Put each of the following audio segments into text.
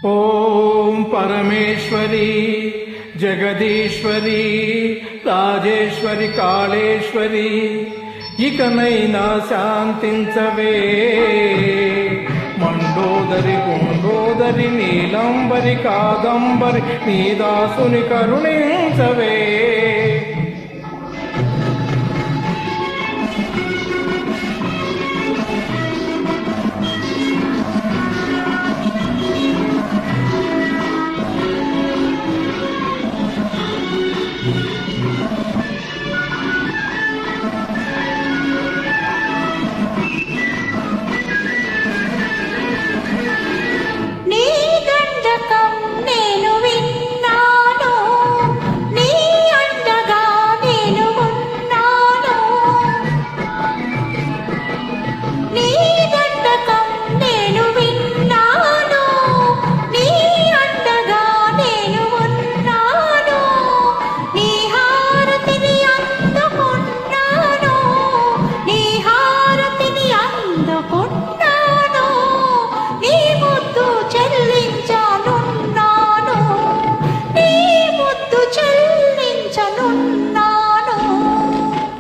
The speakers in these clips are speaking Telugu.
ఓం పరమేశ్వరి జగదీశ్వరి రాజేశ్వరి కాళేశ్వరి ఇకనైనా శాంతించవే. మండోదరి గుండోదరి నీలంబరి కాదంబరి నీ దాసుని కరుణించవే.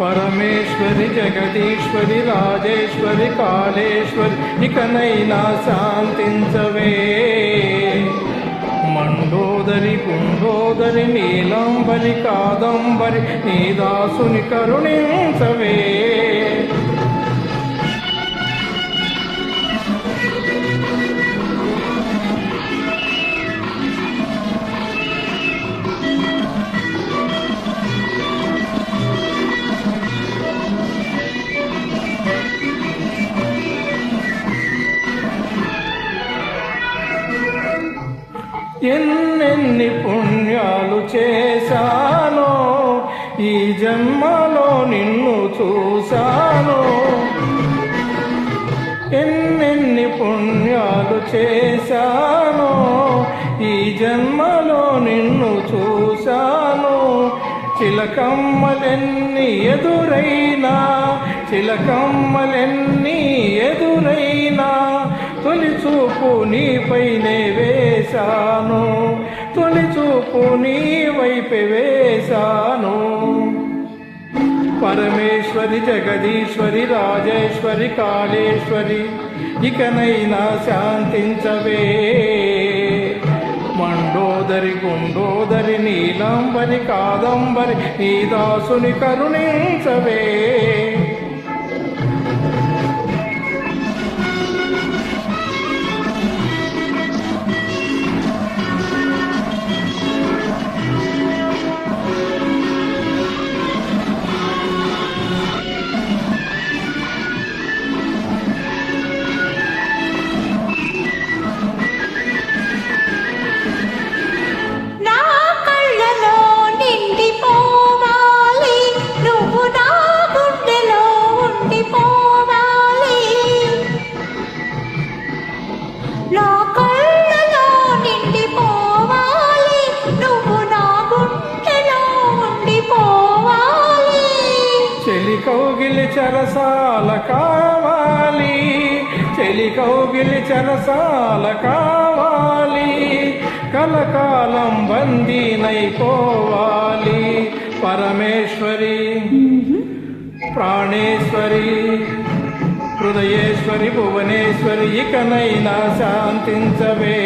పరమేశ్వరి జగదీశ్వరి రాజేశ్వరి కాళేశ్వరి ఇకనైనా శాంతించవే. మండోదరి గుండోదరి నీలంబరి కాదంబరి నీ దాసుని కరుణించవే. ఎన్నెన్ని పుణ్యాలు చేశానో ఈ జన్మలో నిన్ను చూశాను. ఎన్నెన్ని పుణ్యాలు చేశానో ఈ జన్మలో నిన్ను చూశాను. చిలకమ్మలెన్ని ఎదురైనా చిలకమ్మలెన్ని ఎదురైనా తొలి చూపు నీపైనే వేశాను. తొలి చూపు నీ వైపే వేశాను. పరమేశ్వరి జగదీశ్వరి రాజేశ్వరి కాళేశ్వరి ఇకనైనా శాంతించవే. మండోదరి గుండోదరి నీలంబరి కాదంబరి నీ దాసుని కరుణించవే. కౌగిలి చెరసాల కావాలి చెలి కౌగిలి చెరసాల కావాలి. కలకాలం బందీనైపోవాలి. పరమేశ్వరి ప్రాణేశ్వరి హృదయేశ్వరి భువనేశ్వరి ఇకనైనా శాంతించవే.